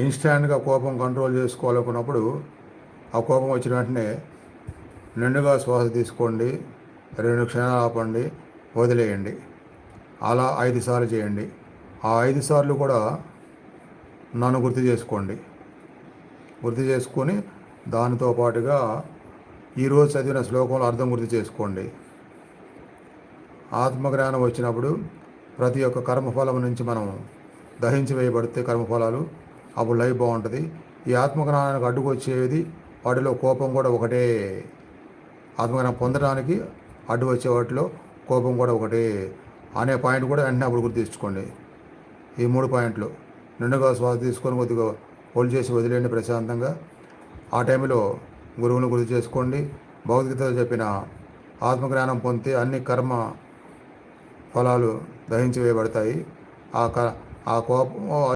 ఇన్స్టాంట్గా కోపం కంట్రోల్ చేసుకోవాలనుకున్నప్పుడు ఆ కోపం వచ్చిన వెంటనే నిండుగా శ్వాస తీసుకోండి, 2 క్షణాలు ఆపండి, వదిలేయండి. అలా 5 సార్లు చేయండి. ఆ 5 సార్లు కూడా నన్ను గుర్తు చేసుకోండి. గుర్తు చేసుకొని దానితో పాటుగా ఈరోజు చదివిన శ్లోకంలో అర్థం గుర్తు చేసుకోండి. ఆత్మజ్ఞానం వచ్చినప్పుడు ప్రతి ఒక్క కర్మఫలం నుంచి మనం దహించి వేయబడితే కర్మఫలాలు అప్పుడు లైఫ్ బాగుంటుంది. ఈ ఆత్మజ్ఞానానికి అడ్డుకు వచ్చేది వాటిలో కోపం కూడా ఒకటే. ఆత్మజ్ఞానం పొందడానికి అడ్డు వచ్చే వాటిలో కోపం కూడా ఒకటే అనే పాయింట్ కూడా వెంటనే అప్పుడు గుర్తించుకోండి. ఈ 3 పాయింట్లు నిండుగా శ్వాస తీసుకొని కొద్దిగా హోల్డ్ చేసి వదిలేయండి ప్రశాంతంగా. ఆ టైంలో గురువుని గుర్తు చేసుకోండి. భగవద్గీతలో చెప్పిన ఆత్మజ్ఞానం పొందితే అన్ని కర్మ ఫలాలు దహించి వేయబడతాయి. ఆ కోపం